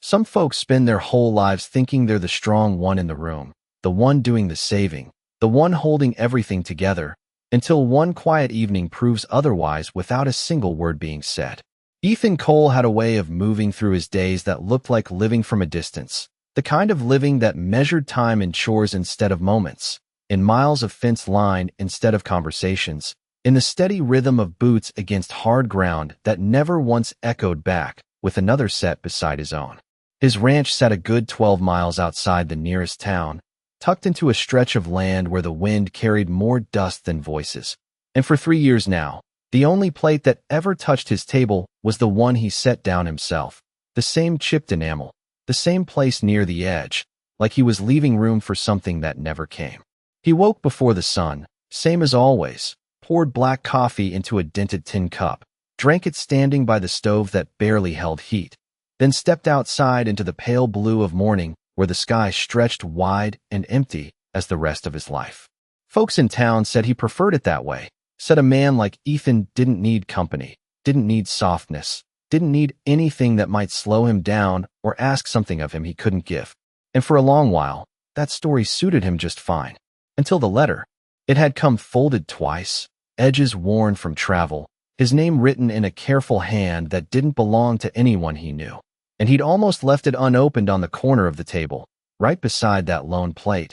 Some folks spend their whole lives thinking they're the strong one in the room, the one doing the saving, the one holding everything together, until one quiet evening proves otherwise without a single word being said. Ethan Cole had a way of moving through his days that looked like living from a distance, the kind of living that measured time in chores instead of moments, in miles of fence line instead of conversations, in the steady rhythm of boots against hard ground that never once echoed back with another set beside his own. His ranch sat a good 12 miles outside the nearest town, tucked into a stretch of land where the wind carried more dust than voices. And for 3 years now, the only plate that ever touched his table was the one he set down himself, the same chipped enamel, the same place near the edge, like he was leaving room for something that never came. He woke before the sun, same as always, poured black coffee into a dented tin cup, drank it standing by the stove that barely held heat, then stepped outside into the pale blue of morning where the sky stretched wide and empty as the rest of his life. Folks in town said he preferred it that way, said a man like Ethan didn't need company, didn't need softness, didn't need anything that might slow him down or ask something of him he couldn't give. And for a long while, that story suited him just fine. Until the letter. It had come folded twice, edges worn from travel, his name written in a careful hand that didn't belong to anyone he knew. And he'd almost left it unopened on the corner of the table, right beside that lone plate,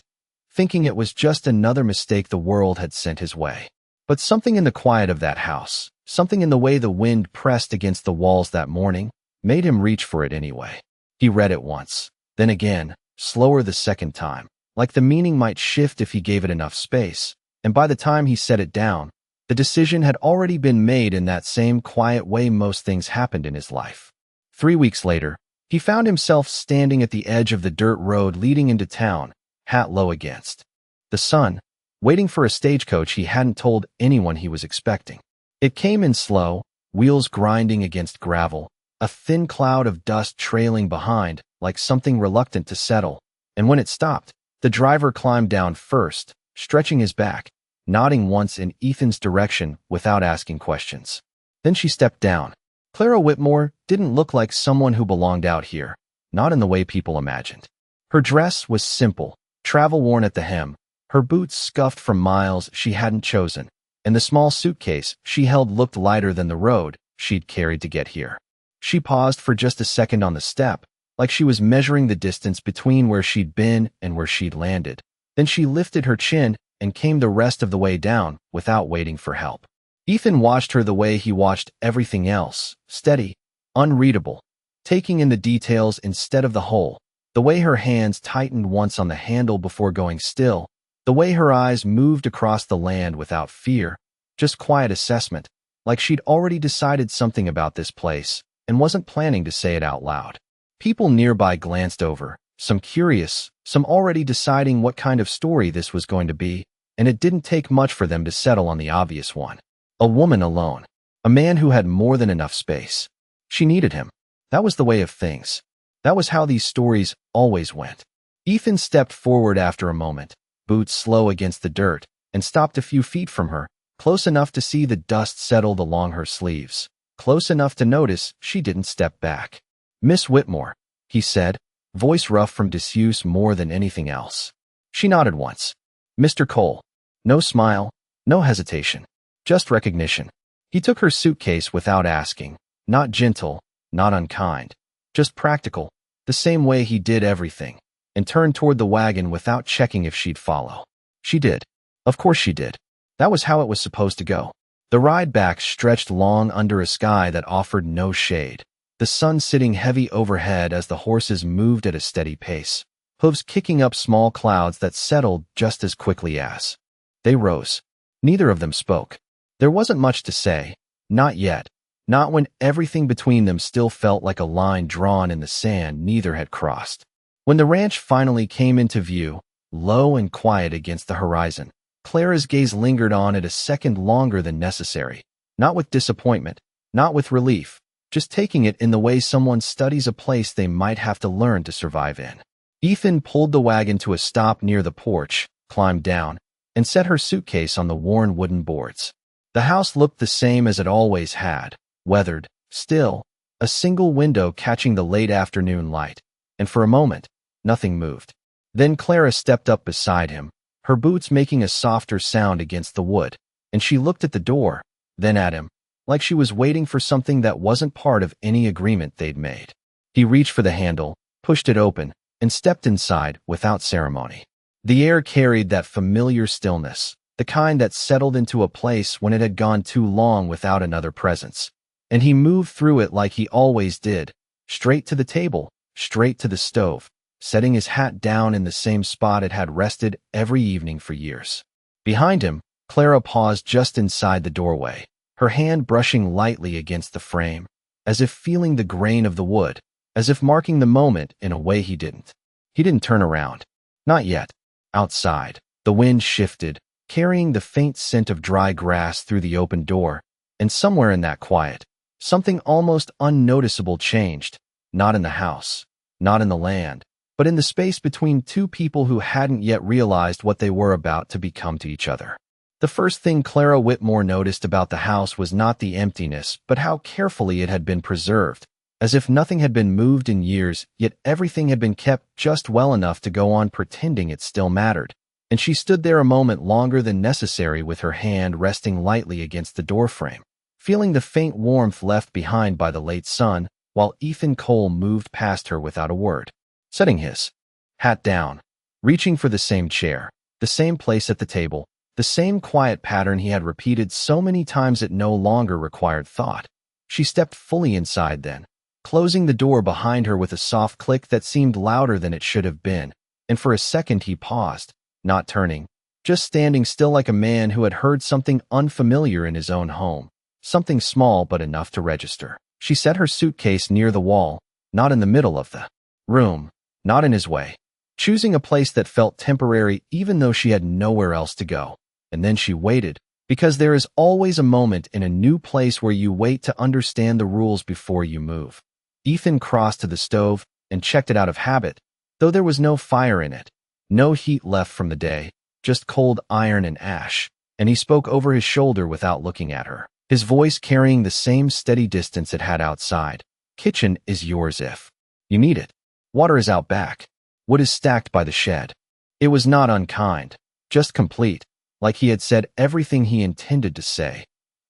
thinking it was just another mistake the world had sent his way. But something in the quiet of that house, something in the way the wind pressed against the walls that morning, made him reach for it anyway. He read it once, then again, slower the second time, like the meaning might shift if he gave it enough space, and by the time he set it down, the decision had already been made in that same quiet way most things happened in his life. 3 weeks later, he found himself standing at the edge of the dirt road leading into town, hat low against the sun, waiting for a stagecoach he hadn't told anyone he was expecting. It came in slow, wheels grinding against gravel, a thin cloud of dust trailing behind like something reluctant to settle, and when it stopped, the driver climbed down first, stretching his back, nodding once in Ethan's direction without asking questions. Then she stepped down. Clara Whitmore didn't look like someone who belonged out here, not in the way people imagined. Her dress was simple, travel-worn at the hem, her boots scuffed from miles she hadn't chosen, and the small suitcase she held looked lighter than the road she'd carried to get here. She paused for just a second on the step, like she was measuring the distance between where she'd been and where she'd landed. Then she lifted her chin and came the rest of the way down without waiting for help. Ethan watched her the way he watched everything else, steady, unreadable, taking in the details instead of the whole, the way her hands tightened once on the handle before going still, the way her eyes moved across the land without fear, just quiet assessment, like she'd already decided something about this place and wasn't planning to say it out loud. People nearby glanced over, some curious, some already deciding what kind of story this was going to be, and it didn't take much for them to settle on the obvious one. A woman alone. A man who had more than enough space. She needed him. That was the way of things. That was how these stories always went. Ethan stepped forward after a moment, boots slow against the dirt, and stopped a few feet from her, close enough to see the dust settled along her sleeves, close enough to notice she didn't step back. "Miss Whitmore," he said, voice rough from disuse more than anything else. She nodded once. "Mr. Cole." No smile, no hesitation. Just recognition. He took her suitcase without asking, not gentle, not unkind, just practical, the same way he did everything, and turned toward the wagon without checking if she'd follow. She did. Of course she did. That was how it was supposed to go. The ride back stretched long under a sky that offered no shade, the sun sitting heavy overhead as the horses moved at a steady pace, hooves kicking up small clouds that settled just as quickly as they rose. Neither of them spoke. There wasn't much to say, not yet, not when everything between them still felt like a line drawn in the sand neither had crossed. When the ranch finally came into view, low and quiet against the horizon, Clara's gaze lingered on it a second longer than necessary, not with disappointment, not with relief, just taking it in the way someone studies a place they might have to learn to survive in. Ethan pulled the wagon to a stop near the porch, climbed down, and set her suitcase on the worn wooden boards. The house looked the same as it always had, weathered, still, a single window catching the late afternoon light, and for a moment, nothing moved. Then Clara stepped up beside him, her boots making a softer sound against the wood, and she looked at the door, then at him, like she was waiting for something that wasn't part of any agreement they'd made. He reached for the handle, pushed it open, and stepped inside without ceremony. The air carried that familiar stillness, the kind that settled into a place when it had gone too long without another presence. And he moved through it like he always did, straight to the table, straight to the stove, setting his hat down in the same spot it had rested every evening for years. Behind him, Clara paused just inside the doorway, her hand brushing lightly against the frame, as if feeling the grain of the wood, as if marking the moment in a way he didn't. He didn't turn around. Not yet. Outside, the wind shifted, carrying the faint scent of dry grass through the open door, and somewhere in that quiet, something almost unnoticeable changed, not in the house, not in the land, but in the space between two people who hadn't yet realized what they were about to become to each other. The first thing Clara Whitmore noticed about the house was not the emptiness, but how carefully it had been preserved, as if nothing had been moved in years, yet everything had been kept just well enough to go on pretending it still mattered. And she stood there a moment longer than necessary with her hand resting lightly against the doorframe, feeling the faint warmth left behind by the late sun, while Ethan Cole moved past her without a word, setting his hat down, reaching for the same chair, the same place at the table, the same quiet pattern he had repeated so many times it no longer required thought. She stepped fully inside then, closing the door behind her with a soft click that seemed louder than it should have been, and for a second he paused, not turning, just standing still like a man who had heard something unfamiliar in his own home, something small but enough to register. She set her suitcase near the wall, not in the middle of the room, not in his way, choosing a place that felt temporary even though she had nowhere else to go. And then she waited, because there is always a moment in a new place where you wait to understand the rules before you move. Ethan crossed to the stove and checked it out of habit, though there was no fire in it, no heat left from the day, just cold iron and ash, and he spoke over his shoulder without looking at her, his voice carrying the same steady distance it had outside. Kitchen is yours if you need it. Water is out back. Wood is stacked by the shed. It was not unkind, just complete, like he had said everything he intended to say.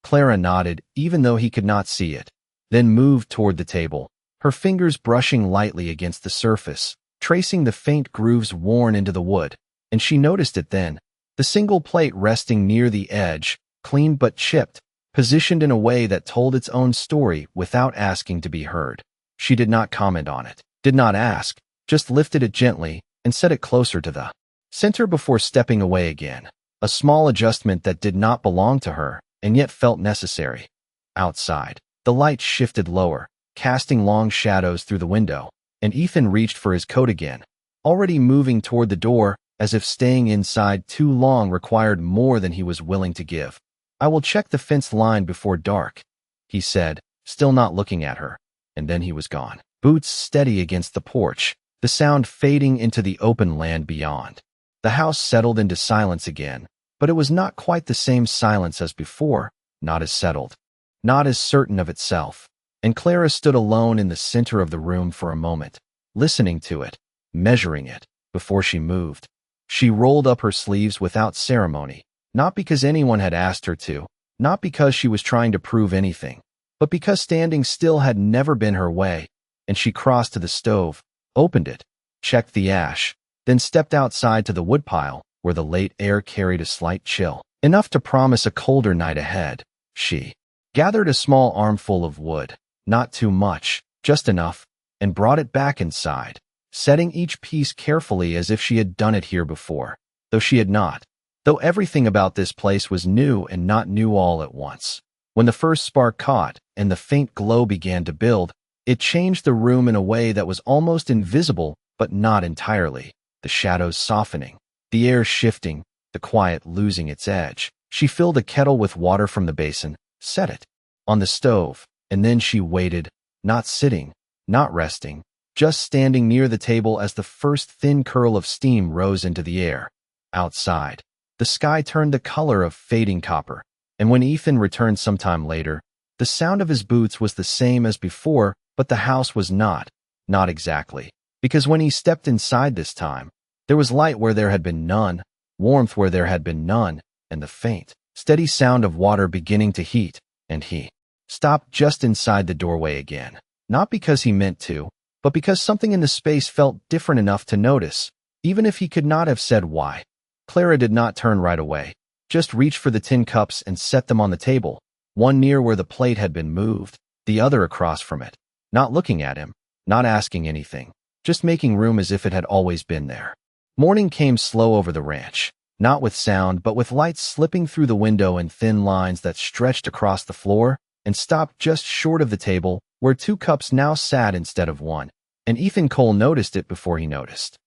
Clara nodded, even though he could not see it, then moved toward the table, her fingers brushing lightly against the surface, tracing the faint grooves worn into the wood, and she noticed it then, the single plate resting near the edge, clean but chipped, positioned in a way that told its own story without asking to be heard. She did not comment on it, did not ask, just lifted it gently and set it closer to the center before stepping away again. A small adjustment that did not belong to her, and yet felt necessary. Outside, the light shifted lower, casting long shadows through the window, and Ethan reached for his coat again, already moving toward the door, as if staying inside too long required more than he was willing to give. "I will check the fence line before dark," he said, still not looking at her, and then he was gone. Boots steady against the porch, the sound fading into the open land beyond. The house settled into silence again, but it was not quite the same silence as before, not as settled, not as certain of itself. And Clara stood alone in the center of the room for a moment, listening to it, measuring it, before she moved. She rolled up her sleeves without ceremony, not because anyone had asked her to, not because she was trying to prove anything, but because standing still had never been her way, and she crossed to the stove, opened it, checked the ash, then stepped outside to the woodpile, where the late air carried a slight chill, enough to promise a colder night ahead. She gathered a small armful of wood, not too much, just enough, and brought it back inside, setting each piece carefully as if she had done it here before, though she had not, though everything about this place was new and not new all at once. When the first spark caught and the faint glow began to build, it changed the room in a way that was almost invisible, but not entirely, the shadows softening, the air shifting, the quiet losing its edge. She filled a kettle with water from the basin, set it on the stove, and then she waited, not sitting, not resting, just standing near the table as the first thin curl of steam rose into the air. Outside, the sky turned the color of fading copper, and when Ethan returned sometime later, the sound of his boots was the same as before, But the house was not exactly. Because when he stepped inside this time, there was light where there had been none, warmth where there had been none, and the faint, steady sound of water beginning to heat, and he stopped just inside the doorway again. Not because he meant to, but because something in the space felt different enough to notice, even if he could not have said why. Clara did not turn right away, just reached for the tin cups and set them on the table, one near where the plate had been moved, the other across from it. Not looking at him, not asking anything, just making room as if it had always been there. Morning came slow over the ranch, not with sound but with lights slipping through the window and thin lines that stretched across the floor and stopped just short of the table where two cups now sat instead of one, and Ethan Cole noticed it before he noticed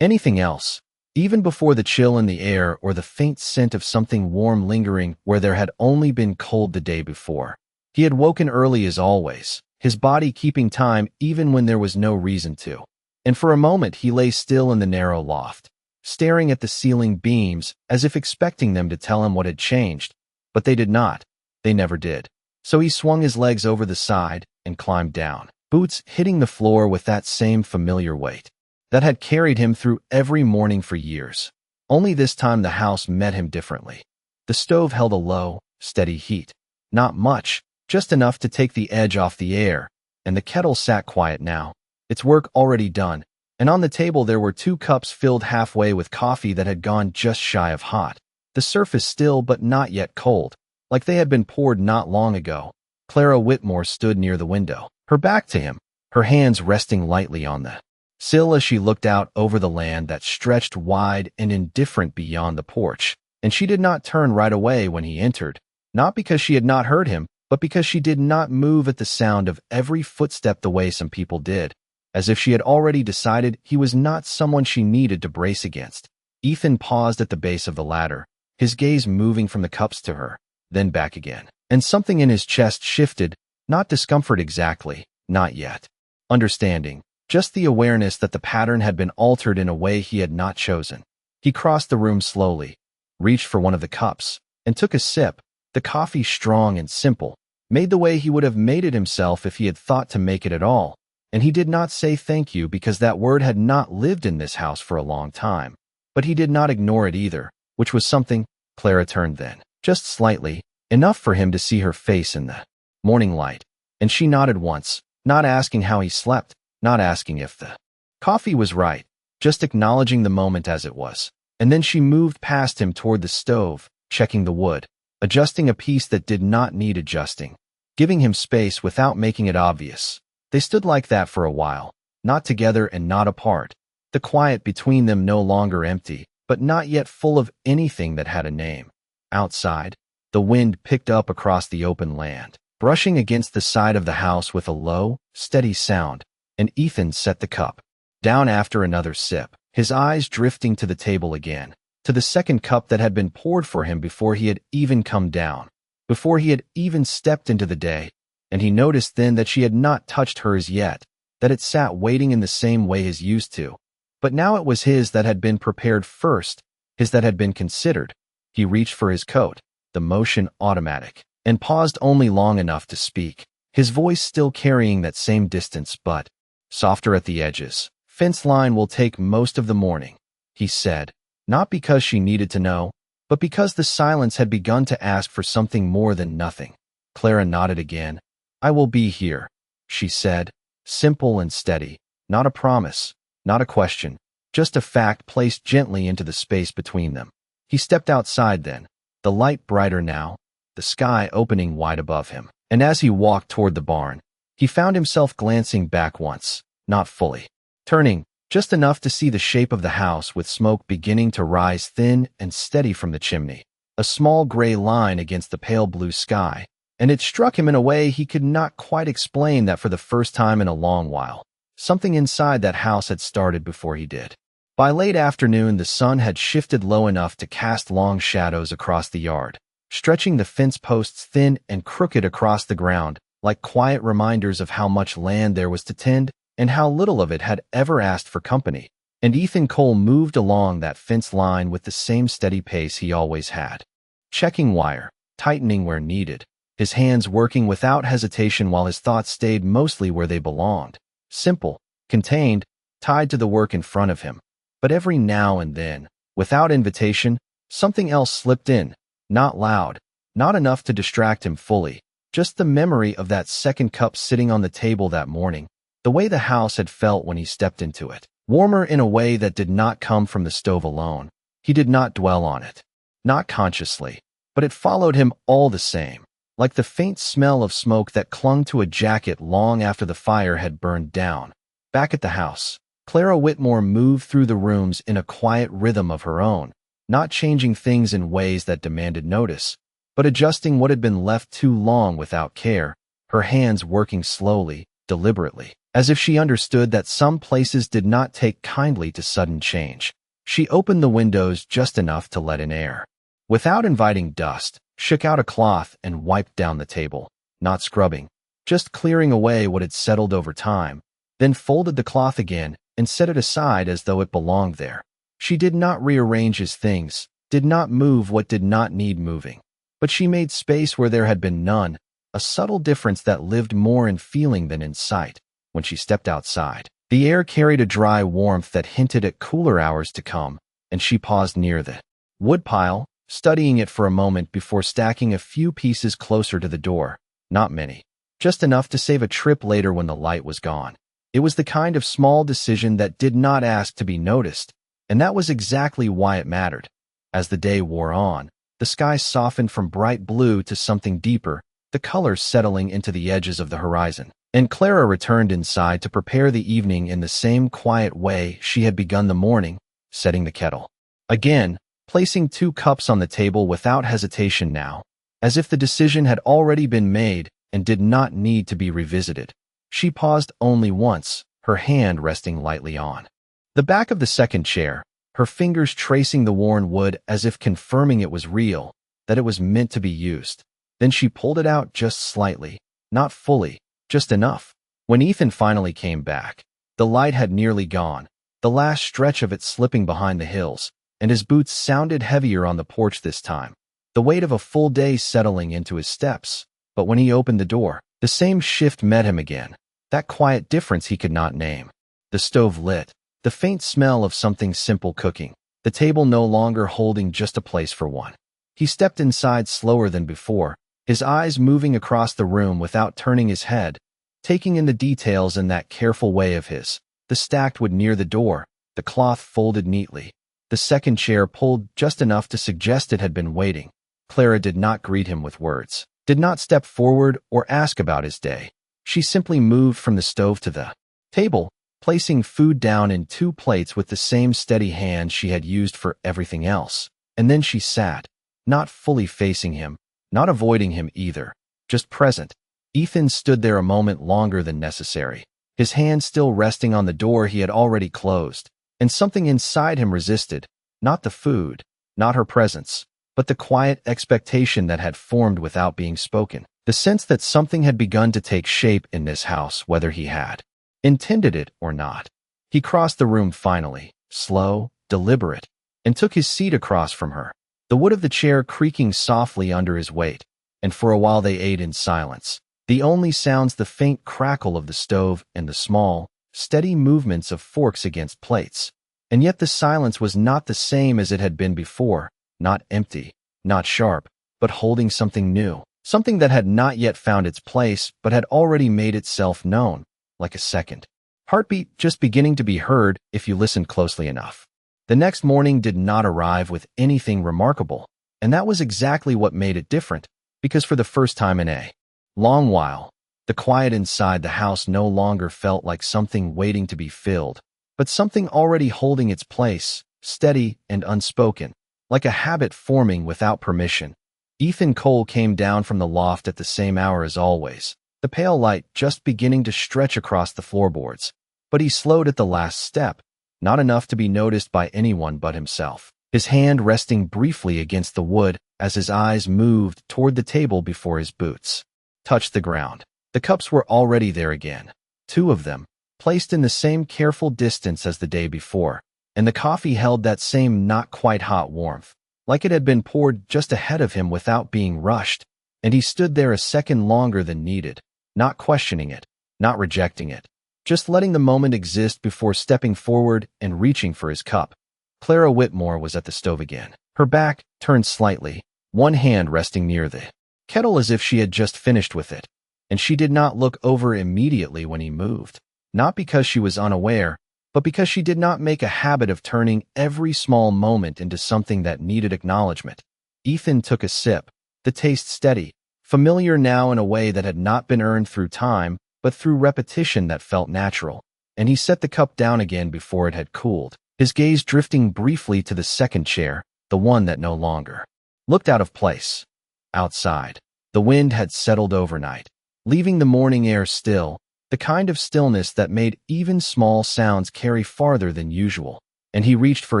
anything else, even before the chill in the air or the faint scent of something warm lingering where there had only been cold the day before. He had woken early as always, his body keeping time even when there was no reason to. And for a moment he lay still in the narrow loft, staring at the ceiling beams as if expecting them to tell him what had changed, but they did not. They never did. So he swung his legs over the side and climbed down, boots hitting the floor with that same familiar weight that had carried him through every morning for years. Only this time the house met him differently. The stove held a low, steady heat. Not much, just enough to take the edge off the air, and the kettle sat quiet now, its work already done, and on the table there were two cups filled halfway with coffee that had gone just shy of hot, the surface still but not yet cold, like they had been poured not long ago. Clara Whitmore stood near the window, her back to him, her hands resting lightly on the sill as she looked out over the land that stretched wide and indifferent beyond the porch, and she did not turn right away when he entered, not because she had not heard him, but because she did not move at the sound of every footstep the way some people did, as if she had already decided he was not someone she needed to brace against. Ethan paused at the base of the ladder, his gaze moving from the cups to her, then back again, and something in his chest shifted, not discomfort exactly, not yet. Understanding. Just the awareness that the pattern had been altered in a way he had not chosen. He crossed the room slowly, reached for one of the cups, and took a sip, the coffee strong and simple, made the way he would have made it himself if he had thought to make it at all, and he did not say thank you because that word had not lived in this house for a long time. But he did not ignore it either, which was something. Clara turned then, just slightly, enough for him to see her face in the morning light, and she nodded once, not asking how he slept, not asking if the coffee was right, just acknowledging the moment as it was. And then she moved past him toward the stove, checking the wood, adjusting a piece that did not need adjusting, giving him space without making it obvious. They stood like that for a while, not together and not apart, the quiet between them no longer empty, but not yet full of anything that had a name. Outside, the wind picked up across the open land, brushing against the side of the house with a low, steady sound, and Ethan set the cup down after another sip, his eyes drifting to the table again, to the second cup that had been poured for him before he had even come down, before he had even stepped into the day, and he noticed then that she had not touched hers yet, that it sat waiting in the same way his used to. But now it was his that had been prepared first, his that had been considered. He reached for his coat, the motion automatic, and paused only long enough to speak, his voice still carrying that same distance but softer at the edges. "Fence line will take most of the morning," he said, not because she needed to know, but because the silence had begun to ask for something more than nothing. Clara nodded again. "I will be here," she said, simple and steady, not a promise, not a question, just a fact placed gently into the space between them. He stepped outside then, the light brighter now, the sky opening wide above him, and as he walked toward the barn, he found himself glancing back once, not fully, turning, just enough to see the shape of the house with smoke beginning to rise thin and steady from the chimney, a small gray line against the pale blue sky, and it struck him in a way he could not quite explain that for the first time in a long while, something inside that house had started before he did. By late afternoon, the sun had shifted low enough to cast long shadows across the yard, stretching the fence posts thin and crooked across the ground, like quiet reminders of how much land there was to tend and how little of it had ever asked for company. And Ethan Cole moved along that fence line with the same steady pace he always had, checking wire, tightening where needed, his hands working without hesitation while his thoughts stayed mostly where they belonged. Simple, contained, tied to the work in front of him. But every now and then, without invitation, something else slipped in, not loud, not enough to distract him fully, just the memory of that second cup sitting on the table that morning, the way the house had felt when he stepped into it. Warmer in a way that did not come from the stove alone. He did not dwell on it. Not consciously, but it followed him all the same, like the faint smell of smoke that clung to a jacket long after the fire had burned down. Back at the house, Clara Whitmore moved through the rooms in a quiet rhythm of her own, not changing things in ways that demanded notice, but adjusting what had been left too long without care, her hands working slowly, deliberately, as if she understood that some places did not take kindly to sudden change. She opened the windows just enough to let in air. Without inviting dust, shook out a cloth and wiped down the table, not scrubbing, just clearing away what had settled over time, then folded the cloth again and set it aside as though it belonged there. She did not rearrange his things, did not move what did not need moving, but she made space where there had been none, a subtle difference that lived more in feeling than in sight. When she stepped outside, the air carried a dry warmth that hinted at cooler hours to come, and she paused near the woodpile, studying it for a moment before stacking a few pieces closer to the door. Not many, just enough to save a trip later when the light was gone. It was the kind of small decision that did not ask to be noticed, and that was exactly why it mattered. As the day wore on, the sky softened from bright blue to something deeper, the colors settling into the edges of the horizon, and Clara returned inside to prepare the evening in the same quiet way she had begun the morning, setting the kettle. Again, placing 2 cups on the table without hesitation now, as if the decision had already been made and did not need to be revisited. She paused only once, her hand resting lightly on the back of the second chair, her fingers tracing the worn wood as if confirming it was real, that it was meant to be used. Then she pulled it out just slightly, not fully, just enough. When Ethan finally came back, the light had nearly gone, the last stretch of it slipping behind the hills, and his boots sounded heavier on the porch this time, the weight of a full day settling into his steps. But when he opened the door, the same shift met him again, that quiet difference he could not name. The stove lit, the faint smell of something simple cooking, the table no longer holding just a place for one. He stepped inside slower than before, his eyes moving across the room without turning his head, taking in the details in that careful way of his. The stacked wood near the door, the cloth folded neatly, the second chair pulled just enough to suggest it had been waiting. Clara did not greet him with words, did not step forward or ask about his day. She simply moved from the stove to the table, placing food down in 2 plates with the same steady hand she had used for everything else. And then she sat, not fully facing him, not avoiding him either, just present. Ethan stood there a moment longer than necessary, his hand still resting on the door he had already closed, and something inside him resisted, not the food, not her presence, but the quiet expectation that had formed without being spoken, the sense that something had begun to take shape in this house whether he had intended it or not. He crossed the room finally, slow, deliberate, and took his seat across from her, the wood of the chair creaking softly under his weight, and for a while they ate in silence, the only sounds the faint crackle of the stove and the small, steady movements of forks against plates. And yet the silence was not the same as it had been before, not empty, not sharp, but holding something new, something that had not yet found its place but had already made itself known, like a second heartbeat just beginning to be heard if you listened closely enough. The next morning did not arrive with anything remarkable, and that was exactly what made it different, because for the first time in a long while, the quiet inside the house no longer felt like something waiting to be filled, but something already holding its place, steady and unspoken, like a habit forming without permission. Ethan Cole came down from the loft at the same hour as always, the pale light just beginning to stretch across the floorboards, but he slowed at the last step, not enough to be noticed by anyone but himself, his hand resting briefly against the wood as his eyes moved toward the table before his boots touched the ground. The cups were already there again, 2 of them, placed in the same careful distance as the day before, and the coffee held that same not quite hot warmth, like it had been poured just ahead of him without being rushed, and he stood there a second longer than needed, not questioning it, not rejecting it, just letting the moment exist before stepping forward and reaching for his cup. Clara Whitmore was at the stove again, her back turned slightly, one hand resting near the kettle as if she had just finished with it, and she did not look over immediately when he moved, not because she was unaware, but because she did not make a habit of turning every small moment into something that needed acknowledgement. Ethan took a sip, the taste steady, familiar now in a way that had not been earned through time, but through repetition that felt natural, and he set the cup down again before it had cooled, his gaze drifting briefly to the second chair, the one that no longer looked out of place. Outside, the wind had settled overnight, leaving the morning air still, the kind of stillness that made even small sounds carry farther than usual, and he reached for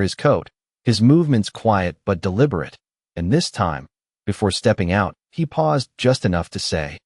his coat, his movements quiet but deliberate, and this time, before stepping out, he paused just enough to say,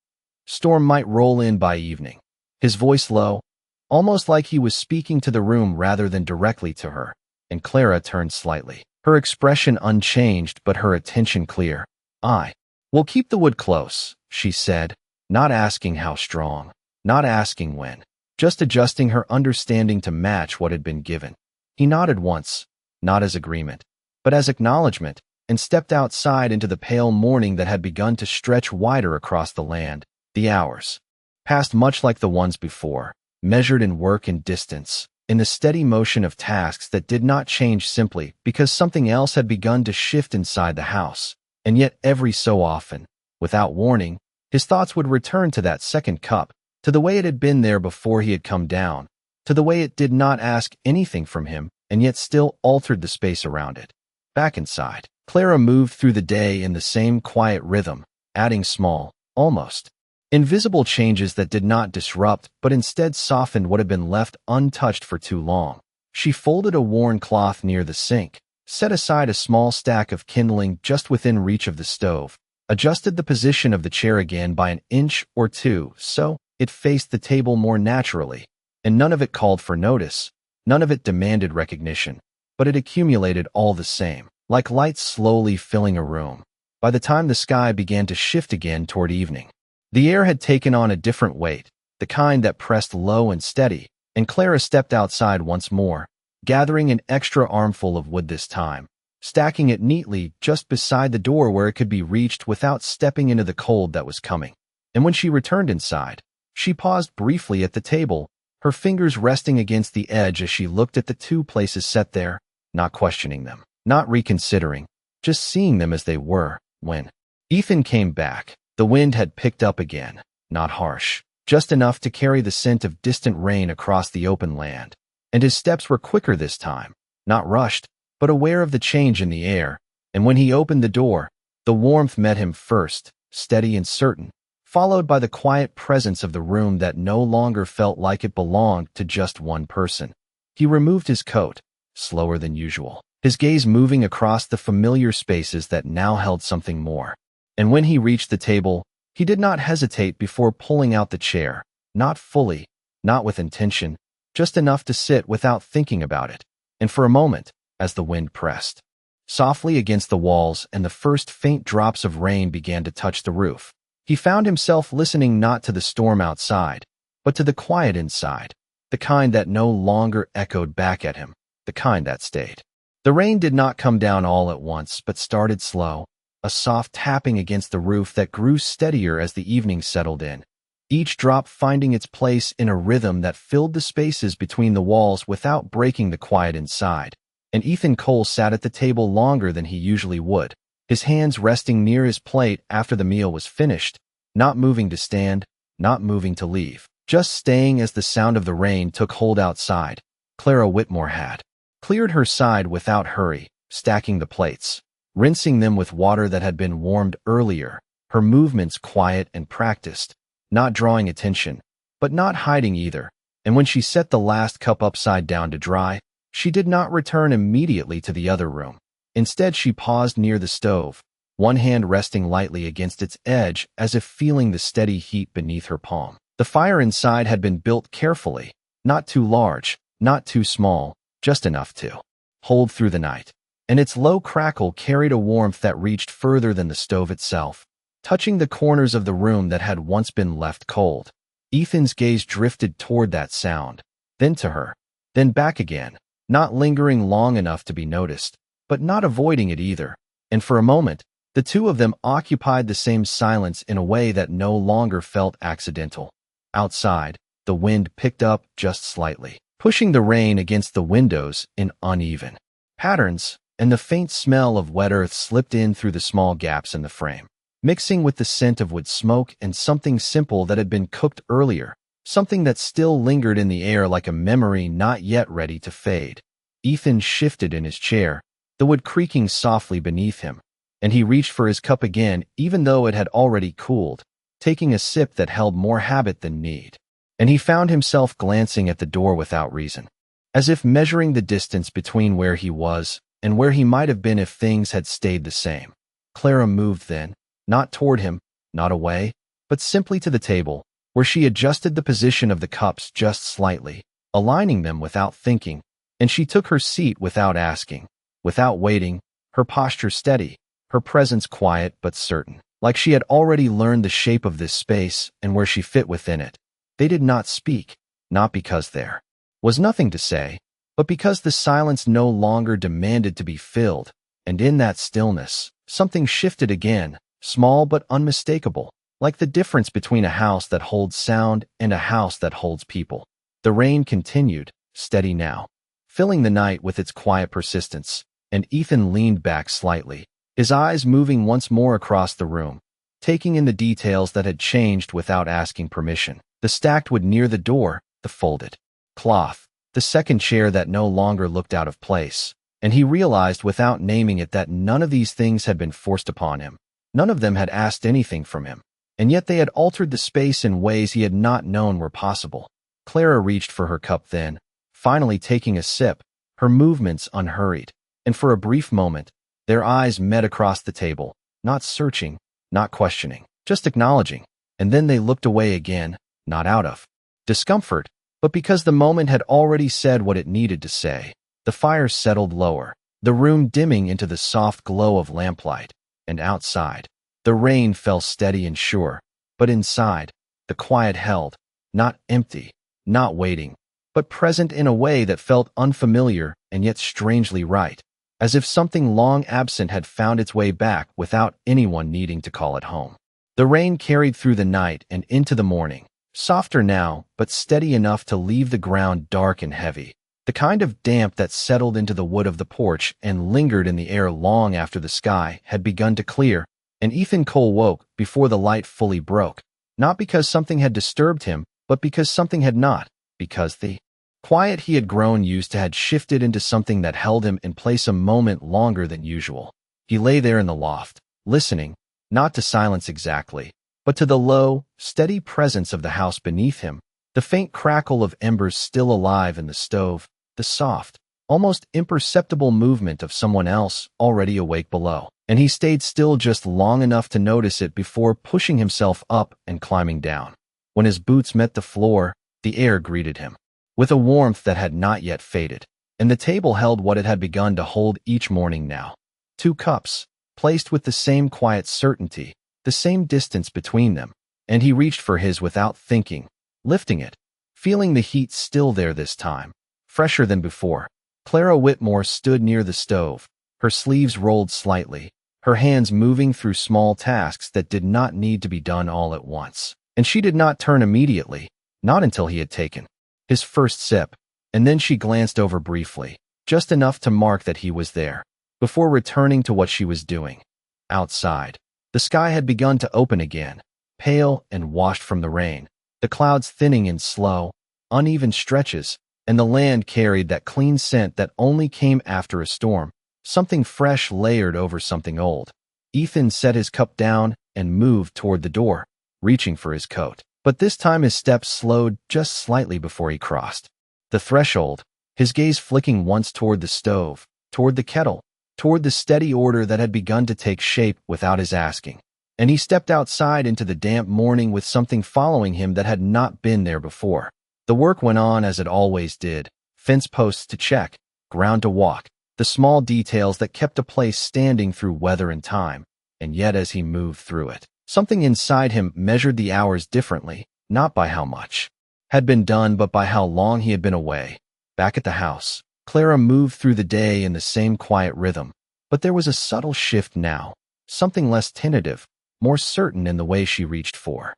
"Storm might roll in by evening," his voice low, almost like he was speaking to the room rather than directly to her, and Clara turned slightly, her expression unchanged but her attention clear. "I will keep the wood close," she said, not asking how strong, not asking when, just adjusting her understanding to match what had been given. He nodded once, not as agreement, but as acknowledgement, and stepped outside into the pale morning that had begun to stretch wider across the land. The hours passed much like the ones before, measured in work and distance, in the steady motion of tasks that did not change simply because something else had begun to shift inside the house. And yet every so often, without warning, his thoughts would return to that second cup, to the way it had been there before he had come down, to the way it did not ask anything from him and yet still altered the space around it. Back inside, Clara moved through the day in the same quiet rhythm, adding small, almost invisible changes that did not disrupt but instead softened what had been left untouched for too long. She folded a worn cloth near the sink, set aside a small stack of kindling just within reach of the stove, adjusted the position of the chair again by an inch or two so it faced the table more naturally, and none of it called for notice, none of it demanded recognition, but it accumulated all the same, like lights slowly filling a room. By the time the sky began to shift again toward evening, the air had taken on a different weight, the kind that pressed low and steady, and Clara stepped outside once more, gathering an extra armful of wood this time, stacking it neatly just beside the door where it could be reached without stepping into the cold that was coming. And when she returned inside, she paused briefly at the table, her fingers resting against the edge as she looked at the two places set there, not questioning them, not reconsidering, just seeing them as they were. When Ethan came back, the wind had picked up again, not harsh, just enough to carry the scent of distant rain across the open land, and his steps were quicker this time, not rushed, but aware of the change in the air, and when he opened the door, the warmth met him first, steady and certain, followed by the quiet presence of the room that no longer felt like it belonged to just one person. He removed his coat, slower than usual, his gaze moving across the familiar spaces that now held something more. And when he reached the table, he did not hesitate before pulling out the chair, not fully, not with intention, just enough to sit without thinking about it. And for a moment, as the wind pressed softly against the walls and the first faint drops of rain began to touch the roof, he found himself listening not to the storm outside, but to the quiet inside, the kind that no longer echoed back at him, the kind that stayed. The rain did not come down all at once, but started slow, a soft tapping against the roof that grew steadier as the evening settled in, each drop finding its place in a rhythm that filled the spaces between the walls without breaking the quiet inside. And Ethan Cole sat at the table longer than he usually would, his hands resting near his plate after the meal was finished, not moving to stand, not moving to leave, just staying as the sound of the rain took hold outside. Clara Whitmore had cleared her side without hurry, stacking the plates, rinsing them with water that had been warmed earlier, her movements quiet and practiced, not drawing attention, but not hiding either. And when she set the last cup upside down to dry, she did not return immediately to the other room. Instead, she paused near the stove, one hand resting lightly against its edge as if feeling the steady heat beneath her palm. The fire inside had been built carefully, not too large, not too small, just enough to hold through the night, and its low crackle carried a warmth that reached further than the stove itself, touching the corners of the room that had once been left cold. Ethan's gaze drifted toward that sound, then to her, then back again, not lingering long enough to be noticed, but not avoiding it either. And for a moment, the two of them occupied the same silence in a way that no longer felt accidental. Outside, the wind picked up just slightly, pushing the rain against the windows in uneven patterns, and the faint smell of wet earth slipped in through the small gaps in the frame, mixing with the scent of wood smoke and something simple that had been cooked earlier, something that still lingered in the air like a memory not yet ready to fade. Ethan shifted in his chair, the wood creaking softly beneath him, and he reached for his cup again even though it had already cooled, taking a sip that held more habit than need. And he found himself glancing at the door without reason, as if measuring the distance between where he was and where he might have been if things had stayed the same. Clara moved then, not toward him, not away, but simply to the table, where she adjusted the position of the cups just slightly, aligning them without thinking, and she took her seat without asking, without waiting, her posture steady, her presence quiet but certain, like she had already learned the shape of this space and where she fit within it. They did not speak, not because there was nothing to say, but because the silence no longer demanded to be filled, and in that stillness, something shifted again, small but unmistakable, like the difference between a house that holds sound and a house that holds people. The rain continued, steady now, filling the night with its quiet persistence, and Ethan leaned back slightly, his eyes moving once more across the room, taking in the details that had changed without asking permission. The stacked wood near the door, the folded cloth, the second chair that no longer looked out of place, and he realized without naming it that none of these things had been forced upon him. None of them had asked anything from him, and yet they had altered the space in ways he had not known were possible. Clara reached for her cup then, finally taking a sip, her movements unhurried, and for a brief moment, their eyes met across the table, not searching, not questioning, just acknowledging, and then they looked away again, not out of discomfort, but because the moment had already said what it needed to say. The fire settled lower, the room dimming into the soft glow of lamplight, and outside, the rain fell steady and sure, but inside, the quiet held, not empty, not waiting, but present in a way that felt unfamiliar and yet strangely right, as if something long absent had found its way back without anyone needing to call it home. The rain carried through the night and into the morning, softer now, but steady enough to leave the ground dark and heavy, the kind of damp that settled into the wood of the porch and lingered in the air long after the sky had begun to clear, and Ethan Cole woke before the light fully broke, not because something had disturbed him, but because something had not, because the quiet he had grown used to had shifted into something that held him in place a moment longer than usual. He lay there in the loft, listening, not to silence exactly, but to the low, steady presence of the house beneath him, the faint crackle of embers still alive in the stove, the soft, almost imperceptible movement of someone else already awake below. And he stayed still just long enough to notice it before pushing himself up and climbing down. When his boots met the floor, the air greeted him with a warmth that had not yet faded, and the table held what it had begun to hold each morning now. 2 cups, placed with the same quiet certainty, the same distance between them, and he reached for his without thinking, lifting it, feeling the heat still there this time, fresher than before. Clara Whitmore stood near the stove, her sleeves rolled slightly, her hands moving through small tasks that did not need to be done all at once. And she did not turn immediately, not until he had taken his first sip, and then she glanced over briefly, just enough to mark that he was there, before returning to what she was doing. Outside, the sky had begun to open again, pale and washed from the rain, the clouds thinning in slow, uneven stretches, and the land carried that clean scent that only came after a storm, something fresh layered over something old. Ethan set his cup down and moved toward the door, reaching for his coat. But this time his steps slowed just slightly before he crossed the threshold, his gaze flicking once toward the stove, toward the kettle, toward the steady order that had begun to take shape without his asking. And he stepped outside into the damp morning with something following him that had not been there before. The work went on as it always did, fence posts to check, ground to walk, the small details that kept a place standing through weather and time, and yet as he moved through it, Something inside him measured the hours differently, not by how much had been done but by how long he had been away. Back at the house, Clara moved through the day in the same quiet rhythm, but there was a subtle shift now, something less tentative, more certain in the way she reached for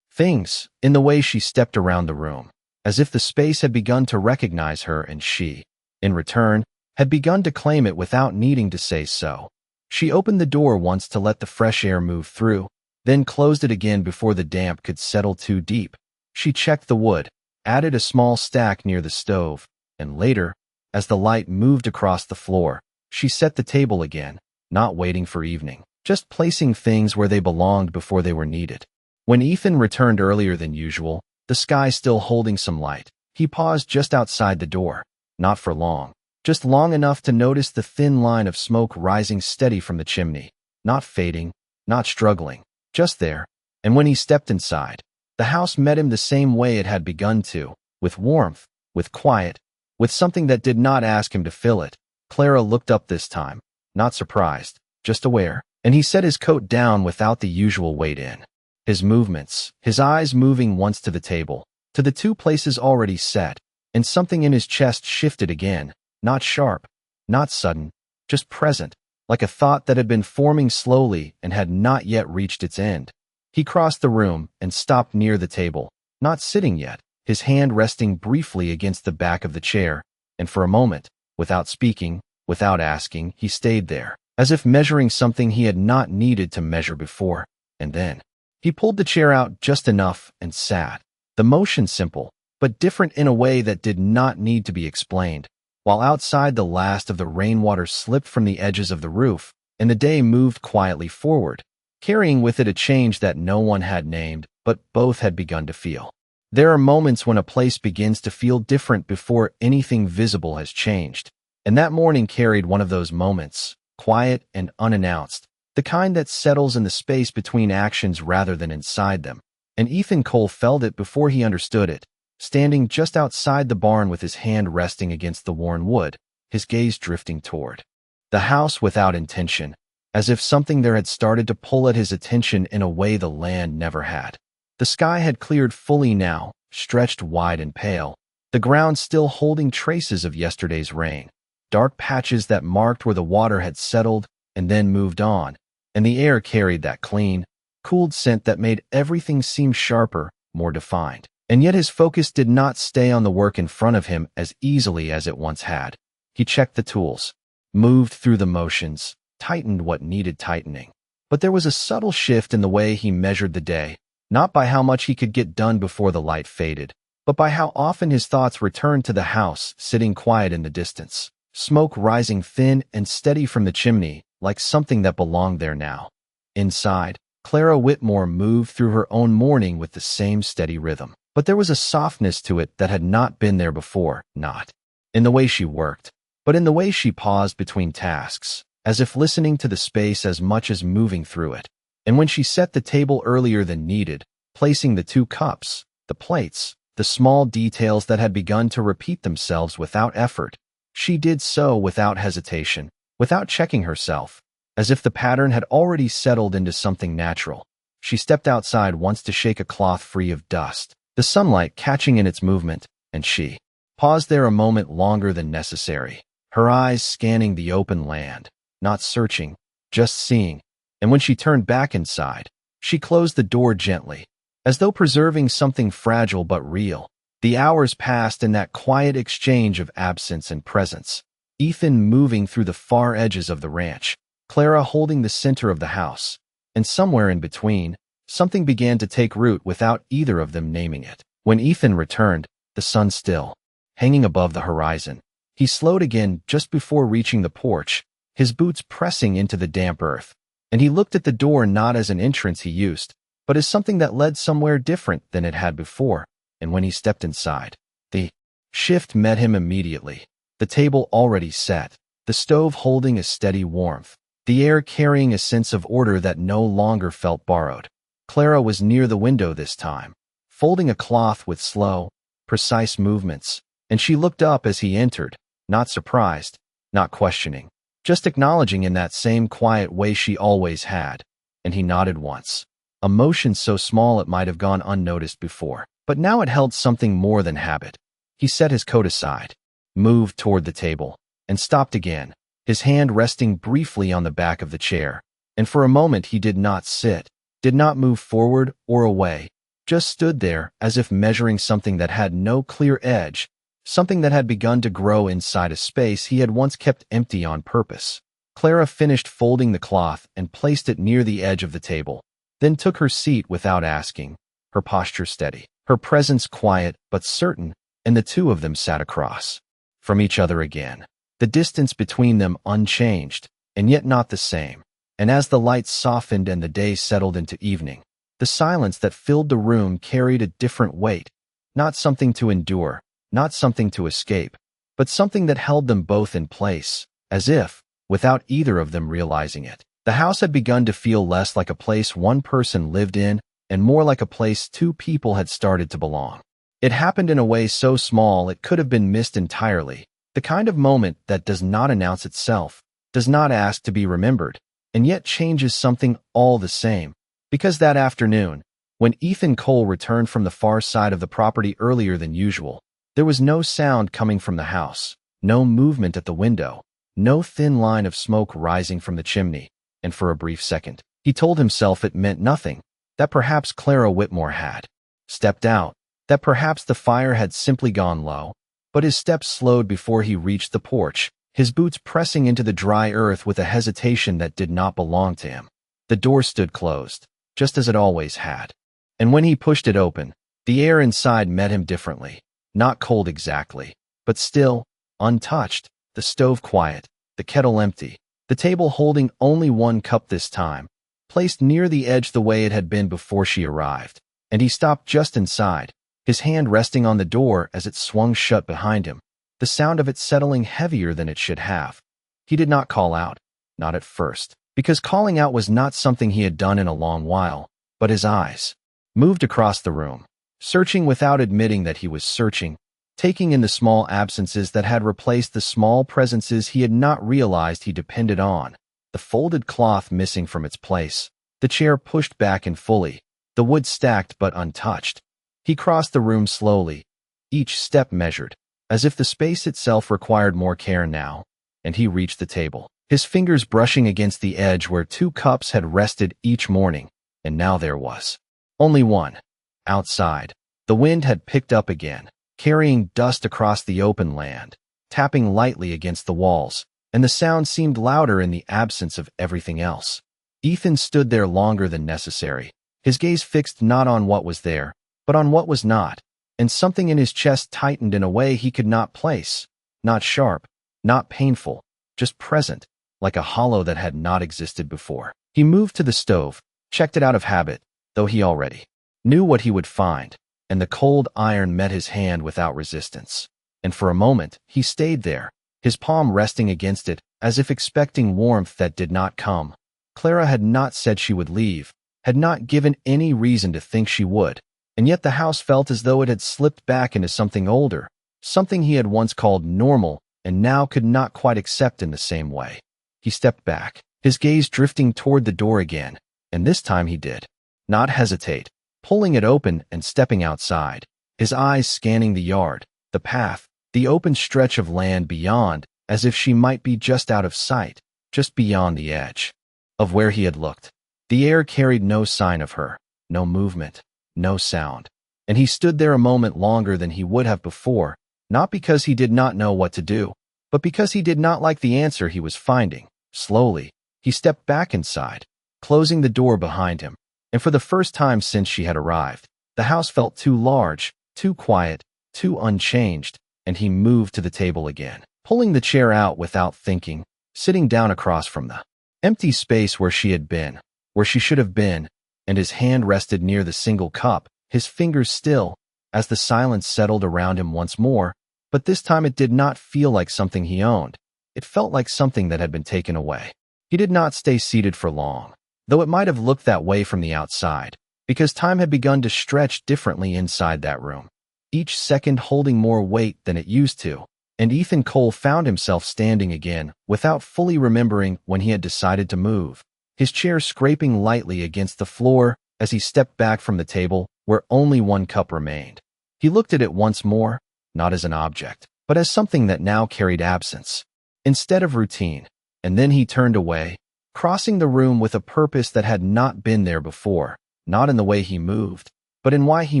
things, in the way she stepped around the room, as if the space had begun to recognize her and she, in return, had begun to claim it without needing to say so. She opened the door once to let the fresh air move through, then closed it again before the damp could settle too deep. She checked the wood, added a small stack near the stove, and later, as the light moved across the floor, she set the table again, not waiting for evening, just placing things where they belonged before they were needed. When Ethan returned earlier than usual, the sky still holding some light, he paused just outside the door, not for long, just long enough to notice the thin line of smoke rising steady from the chimney, not fading, not struggling, just there. And when he stepped inside, the house met him the same way it had begun to, with warmth, with quiet, with something that did not ask him to fill it. Clara looked up this time, not surprised, just aware, and he set his coat down without the usual weight in. His movements, his eyes moving once to the table, to the two places already set, and something in his chest shifted again, not sharp, not sudden, just present, like a thought that had been forming slowly and had not yet reached its end. He crossed the room and stopped near the table, not sitting yet, his hand resting briefly against the back of the chair, and for a moment, without speaking, without asking, he stayed there, as if measuring something he had not needed to measure before, and then he pulled the chair out just enough and sat, the motion simple, but different in a way that did not need to be explained. While outside the last of the rainwater slipped from the edges of the roof, and the day moved quietly forward, carrying with it a change that no one had named, but both had begun to feel. There are moments when a place begins to feel different before anything visible has changed, and that morning carried one of those moments, quiet and unannounced, the kind that settles in the space between actions rather than inside them. And Ethan Cole felt it before he understood it, standing just outside the barn with his hand resting against the worn wood, his gaze drifting toward the house without intention, as if something there had started to pull at his attention in a way the land never had. The sky had cleared fully now, stretched wide and pale, the ground still holding traces of yesterday's rain, dark patches that marked where the water had settled and then moved on, and the air carried that clean, cooled scent that made everything seem sharper, more defined. And yet his focus did not stay on the work in front of him as easily as it once had. He checked the tools, moved through the motions, tightened what needed tightening. But there was a subtle shift in the way he measured the day, not by how much he could get done before the light faded, but by how often his thoughts returned to the house, sitting quiet in the distance, smoke rising thin and steady from the chimney, like something that belonged there now. Inside, Clara Whitmore moved through her own morning with the same steady rhythm. But there was a softness to it that had not been there before, not in the way she worked, but in the way she paused between tasks, as if listening to the space as much as moving through it. And when she set the table earlier than needed, placing the 2 cups, the plates, the small details that had begun to repeat themselves without effort, she did so without hesitation, without checking herself, as if the pattern had already settled into something natural. She stepped outside once to shake a cloth free of dust, the sunlight catching in its movement, and she paused there a moment longer than necessary, her eyes scanning the open land, not searching, just seeing. And when she turned back inside, she closed the door gently, as though preserving something fragile but real. The hours passed in that quiet exchange of absence and presence, Ethan moving through the far edges of the ranch, Clara holding the center of the house, and somewhere in between, something began to take root without either of them naming it. When Ethan returned, the sun still hanging above the horizon, he slowed again just before reaching the porch, his boots pressing into the damp earth, and he looked at the door not as an entrance he used, but as something that led somewhere different than it had before. And when he stepped inside, the shift met him immediately. The table already set, the stove holding a steady warmth, the air carrying a sense of order that no longer felt borrowed. Clara was near the window this time, folding a cloth with slow, precise movements, and she looked up as he entered, not surprised, not questioning, just acknowledging in that same quiet way she always had, and he nodded once, a motion so small it might have gone unnoticed before. But now it held something more than habit. He set his coat aside, moved toward the table, and stopped again, his hand resting briefly on the back of the chair. And for a moment he did not sit, did not move forward or away, just stood there as if measuring something that had no clear edge, something that had begun to grow inside a space he had once kept empty on purpose. Clara finished folding the cloth and placed it near the edge of the table, then took her seat without asking, her posture steady, her presence quiet but certain, and the two of them sat across from each other again, the distance between them unchanged, and yet not the same. And as the lights softened and the day settled into evening, the silence that filled the room carried a different weight, not something to endure, not something to escape, but something that held them both in place, as if, without either of them realizing it, the house had begun to feel less like a place one person lived in and more like a place two people had started to belong. It happened in a way so small it could have been missed entirely, the kind of moment that does not announce itself, does not ask to be remembered, and yet changes something all the same. Because that afternoon, when Ethan Cole returned from the far side of the property earlier than usual, there was no sound coming from the house, no movement at the window, no thin line of smoke rising from the chimney, and for a brief second, he told himself it meant nothing, that perhaps Clara Whitmore had stepped out, that perhaps the fire had simply gone low. But his steps slowed before he reached the porch, his boots pressing into the dry earth with a hesitation that did not belong to him. The door stood closed, just as it always had. And when he pushed it open, the air inside met him differently, not cold exactly, but still, untouched, the stove quiet, the kettle empty, the table holding only one cup this time, placed near the edge the way it had been before she arrived. And he stopped just inside, his hand resting on the door as it swung shut behind him, the sound of it settling heavier than it should have. He did not call out, not at first, because calling out was not something he had done in a long while, but his eyes moved across the room, searching without admitting that he was searching, taking in the small absences that had replaced the small presences he had not realized he depended on, the folded cloth missing from its place, the chair pushed back and fully, the wood stacked but untouched. He crossed the room slowly, each step measured, as if the space itself required more care now, and he reached the table, his fingers brushing against the edge where two cups had rested each morning, and now there was only one. Outside, the wind had picked up again, carrying dust across the open land, tapping lightly against the walls, and the sound seemed louder in the absence of everything else. Ethan stood there longer than necessary, his gaze fixed not on what was there, but on what was not, and something in his chest tightened in a way he could not place, not sharp, not painful, just present, like a hollow that had not existed before. He moved to the stove, checked it out of habit, though he already knew what he would find, and the cold iron met his hand without resistance. And for a moment, he stayed there, his palm resting against it, as if expecting warmth that did not come. Clara had not said she would leave, had not given any reason to think she would, and yet the house felt as though it had slipped back into something older, something he had once called normal and now could not quite accept in the same way. He stepped back, his gaze drifting toward the door again, and this time he did not hesitate, pulling it open and stepping outside, his eyes scanning the yard, the path, the open stretch of land beyond, as if she might be just out of sight, just beyond the edge of where he had looked. The air carried no sign of her, no movement, no sound, and he stood there a moment longer than he would have before, not because he did not know what to do, but because he did not like the answer he was finding. Slowly, he stepped back inside, closing the door behind him, and for the first time since she had arrived, the house felt too large, too quiet, too unchanged, and he moved to the table again, pulling the chair out without thinking, sitting down across from the empty space where she had been, where she should have been, and his hand rested near the single cup, his fingers still, as the silence settled around him once more, but this time it did not feel like something he owned. It felt like something that had been taken away. He did not stay seated for long, though it might have looked that way from the outside, because time had begun to stretch differently inside that room, each second holding more weight than it used to, and Ethan Cole found himself standing again without fully remembering when he had decided to move, his chair scraping lightly against the floor, as he stepped back from the table where only one cup remained. He looked at it once more, not as an object, but as something that now carried absence, instead of routine. And then he turned away, crossing the room with a purpose that had not been there before, not in the way he moved, but in why he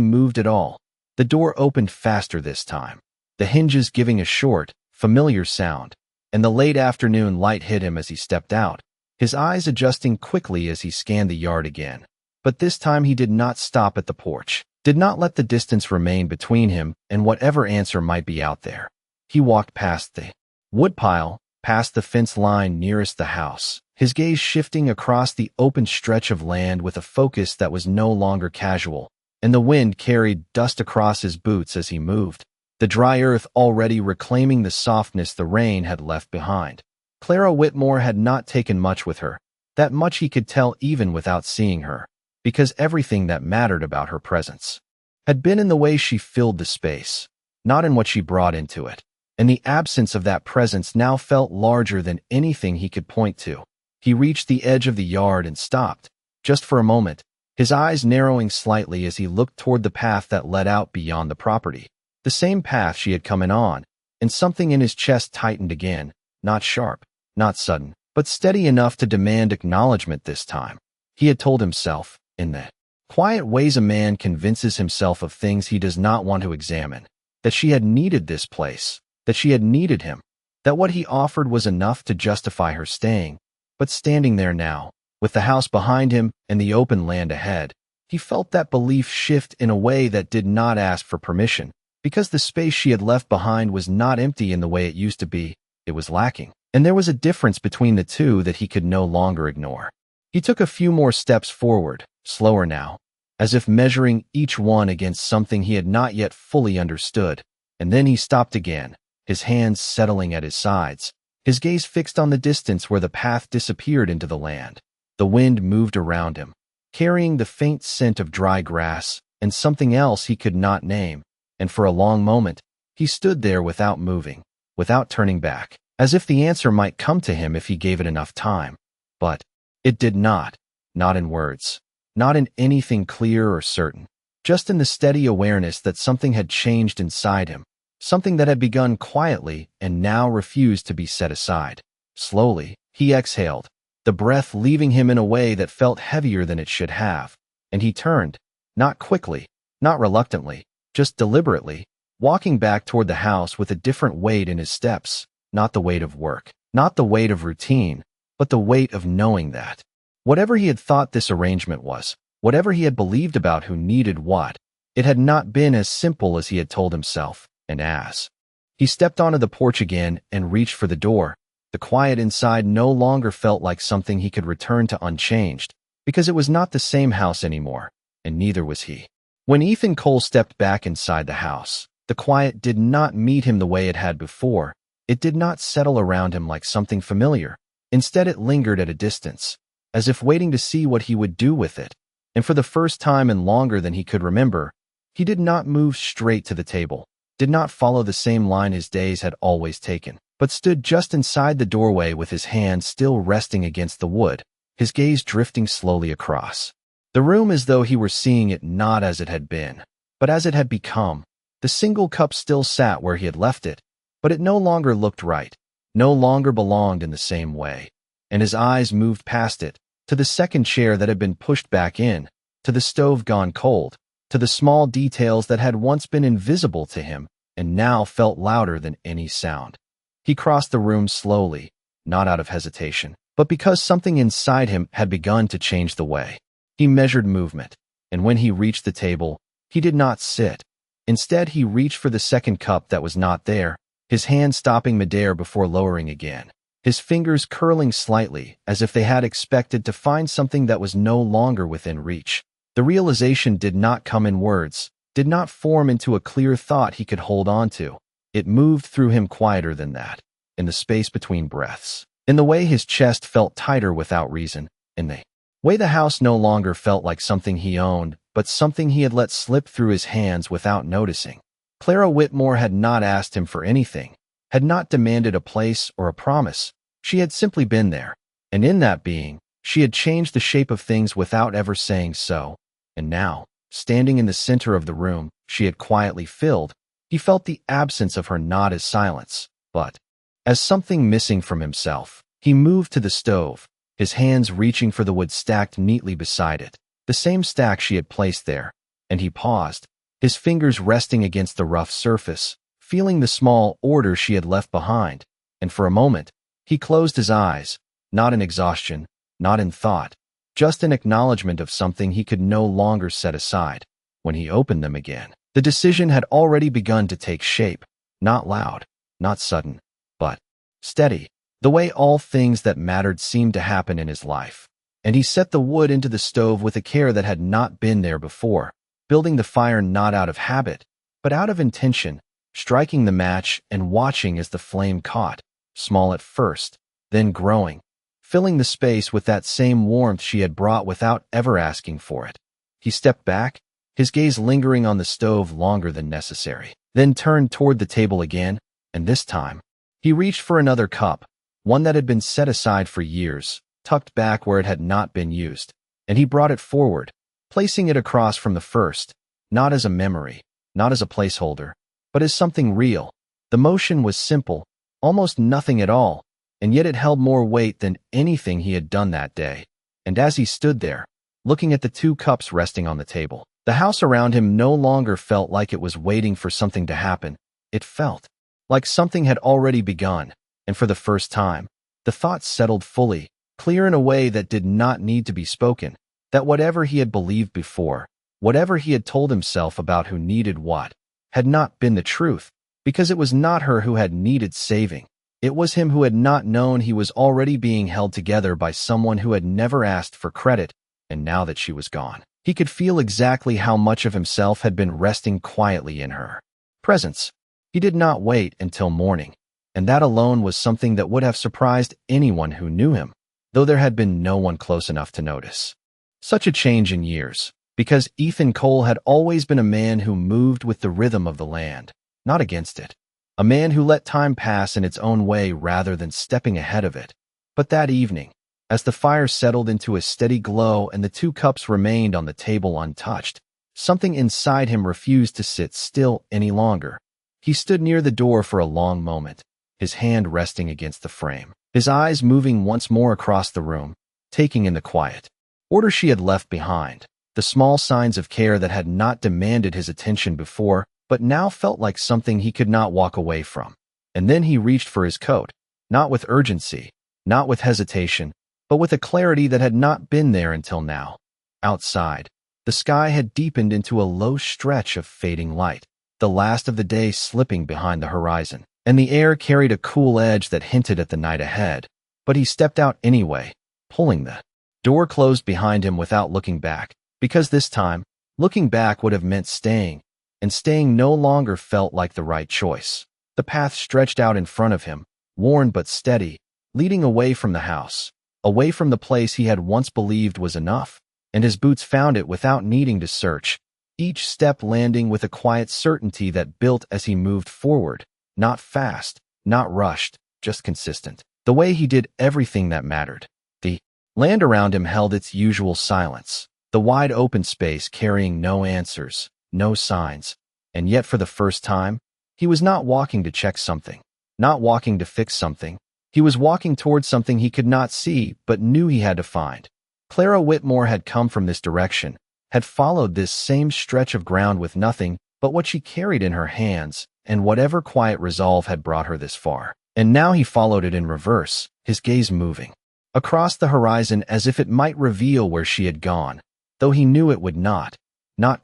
moved at all. The door opened faster this time, the hinges giving a short, familiar sound, and the late afternoon light hit him as he stepped out, his eyes adjusting quickly as he scanned the yard again. But this time he did not stop at the porch, did not let the distance remain between him and whatever answer might be out there. He walked past the woodpile, past the fence line nearest the house, his gaze shifting across the open stretch of land with a focus that was no longer casual, and the wind carried dust across his boots as he moved, the dry earth already reclaiming the softness the rain had left behind. Clara Whitmore had not taken much with her, that much he could tell even without seeing her, because everything that mattered about her presence had been in the way she filled the space, not in what she brought into it. And the absence of that presence now felt larger than anything he could point to. He reached the edge of the yard and stopped, just for a moment, his eyes narrowing slightly as he looked toward the path that led out beyond the property. The same path she had come in on, and something in his chest tightened again, not sharp, not sudden, but steady enough to demand acknowledgement this time. He had told himself, in the quiet ways a man convinces himself of things he does not want to examine, that she had needed this place, that she had needed him, that what he offered was enough to justify her staying. But standing there now, with the house behind him and the open land ahead, he felt that belief shift in a way that did not ask for permission, because the space she had left behind was not empty in the way it used to be, it was lacking. And there was a difference between the two that he could no longer ignore. He took a few more steps forward, slower now, as if measuring each one against something he had not yet fully understood, and then he stopped again, his hands settling at his sides, his gaze fixed on the distance where the path disappeared into the land. The wind moved around him, carrying the faint scent of dry grass and something else he could not name, and for a long moment, he stood there without moving, without turning back, as if the answer might come to him if he gave it enough time. But it did not in words, not in anything clear or certain, just in the steady awareness that something had changed inside him, something that had begun quietly and now refused to be set aside. Slowly, he exhaled, the breath leaving him in a way that felt heavier than it should have, and he turned, not quickly, not reluctantly, just deliberately, walking back toward the house with a different weight in his steps, not the weight of work, not the weight of routine, but the weight of knowing that whatever he had thought this arrangement was, whatever he had believed about who needed what, it had not been as simple as he had told himself. And as he stepped onto the porch again and reached for the door, the quiet inside no longer felt like something he could return to unchanged, because it was not the same house anymore, and neither was he. When Ethan Cole stepped back inside the house, the quiet did not meet him the way it had before. It did not settle around him like something familiar. Instead, it lingered at a distance, as if waiting to see what he would do with it. And for the first time and longer than he could remember, he did not move straight to the table, did not follow the same line his days had always taken, but stood just inside the doorway with his hand still resting against the wood, his gaze drifting slowly across the room as though he were seeing it not as it had been, but as it had become. The single cup still sat where he had left it, but it no longer looked right, no longer belonged in the same way, and his eyes moved past it, to the second chair that had been pushed back in, to the stove gone cold, to the small details that had once been invisible to him and now felt louder than any sound. He crossed the room slowly, not out of hesitation, but because something inside him had begun to change the way. He measured movement, and when he reached the table, he did not sit. Instead, he reached for the second cup that was not there, his hand stopping midair before lowering again, his fingers curling slightly as if they had expected to find something that was no longer within reach. The realization did not come in words, did not form into a clear thought he could hold on to. It moved through him quieter than that, in the space between breaths, in the way his chest felt tighter without reason, in the way the house no longer felt like something he owned, but something he had let slip through his hands without noticing. Clara Whitmore had not asked him for anything, had not demanded a place or a promise. She had simply been there, and in that being, she had changed the shape of things without ever saying so. And now, standing in the center of the room she had quietly filled, he felt the absence of her not as silence, but as something missing from himself. He moved to the stove, his hands reaching for the wood stacked neatly beside it, the same stack she had placed there, and he paused, his fingers resting against the rough surface, feeling the small order she had left behind, and for a moment, he closed his eyes, not in exhaustion, not in thought, just in acknowledgement of something he could no longer set aside. When he opened them again, the decision had already begun to take shape, not loud, not sudden, but steady, the way all things that mattered seemed to happen in his life. And he set the wood into the stove with a care that had not been there before, building the fire not out of habit, but out of intention, striking the match and watching as the flame caught, small at first, then growing, filling the space with that same warmth she had brought without ever asking for it. He stepped back, his gaze lingering on the stove longer than necessary, then turned toward the table again, and this time, he reached for another cup, one that had been set aside for years, tucked back where it had not been used, and he brought it forward, placing it across from the first, not as a memory, not as a placeholder, but as something real. The motion was simple, almost nothing at all, and yet it held more weight than anything he had done that day. And as he stood there, looking at the two cups resting on the table, the house around him no longer felt like it was waiting for something to happen. It felt like something had already begun, and for the first time, the thoughts settled fully, clear in a way that did not need to be spoken, that whatever he had believed before, whatever he had told himself about who needed what, had not been the truth, because it was not her who had needed saving. It was him who had not known he was already being held together by someone who had never asked for credit, and now that she was gone, he could feel exactly how much of himself had been resting quietly in her presence. He did not wait until morning, and that alone was something that would have surprised anyone who knew him, though there had been no one close enough to notice such a change in years, because Ethan Cole had always been a man who moved with the rhythm of the land, not against it, a man who let time pass in its own way rather than stepping ahead of it. But that evening, as the fire settled into a steady glow and the two cups remained on the table untouched, something inside him refused to sit still any longer. He stood near the door for a long moment, his hand resting against the frame, his eyes moving once more across the room, taking in the quiet order she had left behind, the small signs of care that had not demanded his attention before, but now felt like something he could not walk away from. And then he reached for his coat, not with urgency, not with hesitation, but with a clarity that had not been there until now. Outside, the sky had deepened into a low stretch of fading light, the last of the day slipping behind the horizon, and the air carried a cool edge that hinted at the night ahead. But he stepped out anyway, pulling the door closed behind him without looking back, because this time, looking back would have meant staying, and staying no longer felt like the right choice. The path stretched out in front of him, worn but steady, leading away from the house, away from the place he had once believed was enough, and his boots found it without needing to search, each step landing with a quiet certainty that built as he moved forward, not fast, not rushed, just consistent, the way he did everything that mattered. The land around him held its usual silence, the wide open space carrying no answers, no signs, and yet for the first time, he was not walking to check something, not walking to fix something. He was walking towards something he could not see but knew he had to find. Clara Whitmore had come from this direction, had followed this same stretch of ground with nothing but what she carried in her hands, and whatever quiet resolve had brought her this far. And now he followed it in reverse, his gaze moving across the horizon as if it might reveal where she had gone, though he knew it would not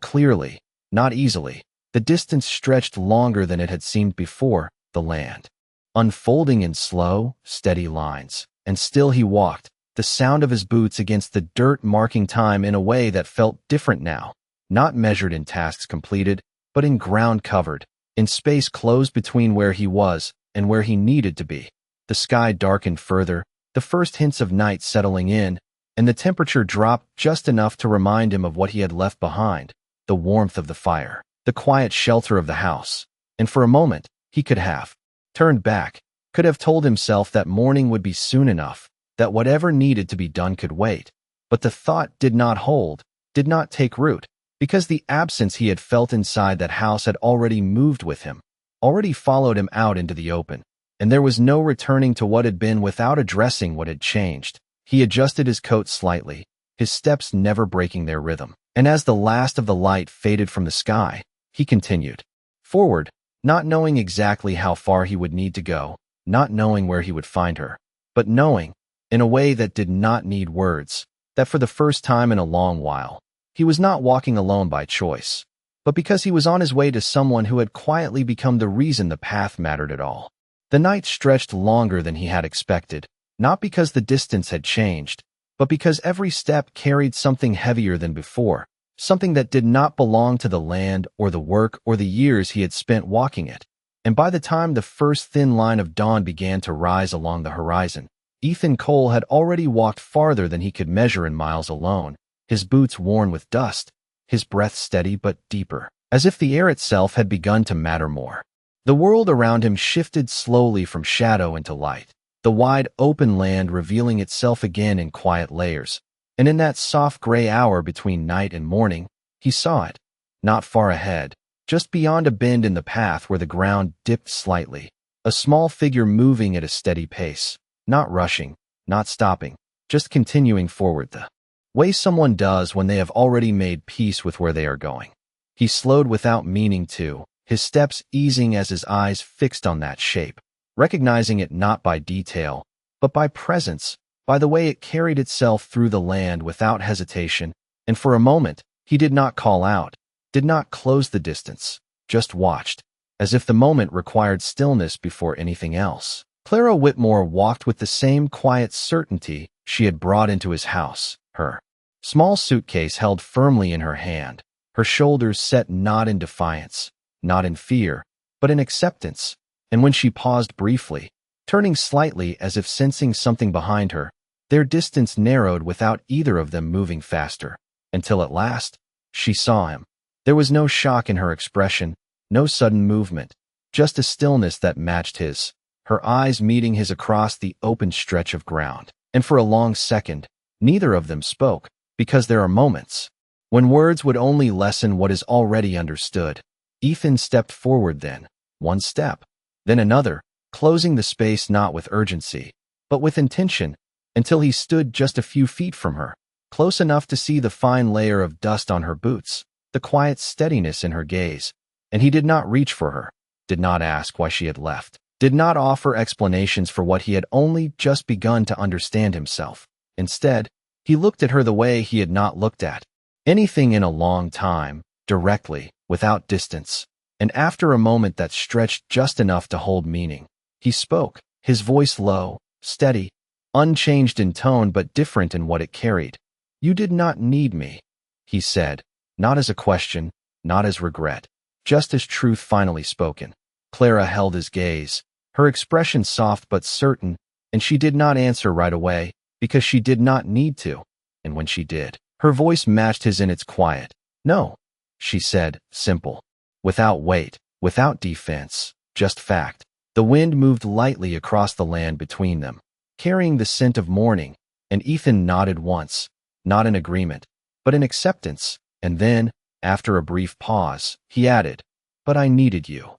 clearly, not easily. The distance stretched longer than it had seemed before, the land unfolding in slow, steady lines, and still he walked, the sound of his boots against the dirt marking time in a way that felt different now, not measured in tasks completed, but in ground covered, in space closed between where he was and where he needed to be. The sky darkened further, the first hints of night settling in, and the temperature dropped just enough to remind him of what he had left behind, the warmth of the fire, the quiet shelter of the house. And for a moment, he could have turned back, could have told himself that morning would be soon enough, that whatever needed to be done could wait. But the thought did not hold. did not take root, because the absence he had felt inside that house had already moved with him, already followed him out into the open, and there was no returning to what had been without addressing what had changed. He adjusted his coat slightly, his steps never breaking their rhythm, and as the last of the light faded from the sky, he continued forward, not knowing exactly how far he would need to go, not knowing where he would find her, but knowing, in a way that did not need words, that for the first time in a long while, he was not walking alone by choice, but because he was on his way to someone who had quietly become the reason the path mattered at all. The night stretched longer than he had expected, not because the distance had changed, but because every step carried something heavier than before, something that did not belong to the land or the work or the years he had spent walking it. And by the time the first thin line of dawn began to rise along the horizon, Ethan Cole had already walked farther than he could measure in miles alone, his boots worn with dust, his breath steady but deeper, as if the air itself had begun to matter more. The world around him shifted slowly from shadow into light, the wide open land revealing itself again in quiet layers. And in that soft gray hour between night and morning, he saw it, not far ahead, just beyond a bend in the path where the ground dipped slightly, a small figure moving at a steady pace, not rushing, not stopping, just continuing forward the way someone does when they have already made peace with where they are going. He slowed without meaning to, his steps easing as his eyes fixed on that shape, recognizing it not by detail, but by presence, by the way it carried itself through the land without hesitation, and for a moment, he did not call out, did not close the distance, just watched, as if the moment required stillness before anything else. Clara Whitmore walked with the same quiet certainty she had brought into his house, her small suitcase held firmly in her hand, her shoulders set not in defiance, not in fear, but in acceptance, and when she paused briefly, turning slightly as if sensing something behind her, their distance narrowed without either of them moving faster, until at last, she saw him. There was no shock in her expression, no sudden movement, just a stillness that matched his, her eyes meeting his across the open stretch of ground. And for a long second, neither of them spoke, because there are moments when words would only lessen what is already understood. Ethan stepped forward then, one step, then another, closing the space not with urgency, but with intention, until he stood just a few feet from her, close enough to see the fine layer of dust on her boots, the quiet steadiness in her gaze, and he did not reach for her, did not ask why she had left, did not offer explanations for what he had only just begun to understand himself. Instead, he looked at her the way he had not looked at anything in a long time, directly, without distance, and after a moment that stretched just enough to hold meaning, he spoke, his voice low, steady, unchanged in tone but different in what it carried. "You did not need me," he said, not as a question, not as regret, just as truth finally spoken. Clara held his gaze, her expression soft but certain, and she did not answer right away, because she did not need to, and when she did, her voice matched his in its quiet. "No," she said, simple, without weight, without defense, just fact. The wind moved lightly across the land between them, carrying the scent of morning, and Ethan nodded once, not in agreement, but in acceptance, and then, after a brief pause, he added, "But I needed you."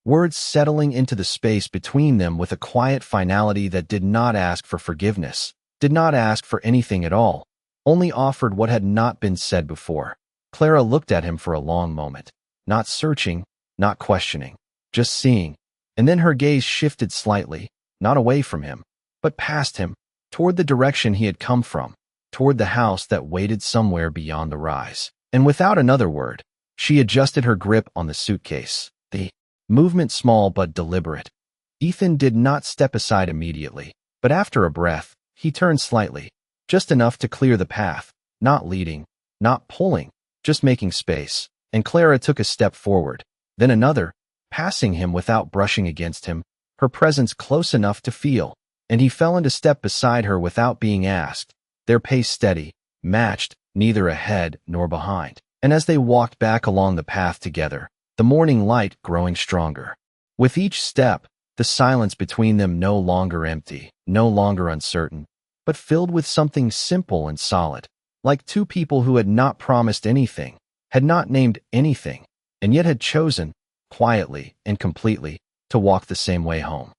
Words settling into the space between them with a quiet finality that did not ask for forgiveness, did not ask for anything at all, only offered what had not been said before. Clara looked at him for a long moment, not searching, not questioning, just seeing, and then her gaze shifted slightly, not away from him, but past him, toward the direction he had come from, toward the house that waited somewhere beyond the rise. And without another word, she adjusted her grip on the suitcase, the movement small but deliberate. Ethan did not step aside immediately, but after a breath, he turned slightly, just enough to clear the path, not leading, not pulling, just making space, and Clara took a step forward, then another, passing him without brushing against him, her presence close enough to feel, and he fell into step beside her without being asked, their pace steady, matched, neither ahead nor behind. And as they walked back along the path together, the morning light growing stronger. With each step, the silence between them no longer empty, no longer uncertain, but filled with something simple and solid, like two people who had not promised anything, had not named anything, and yet had chosen, quietly and completely, to walk the same way home.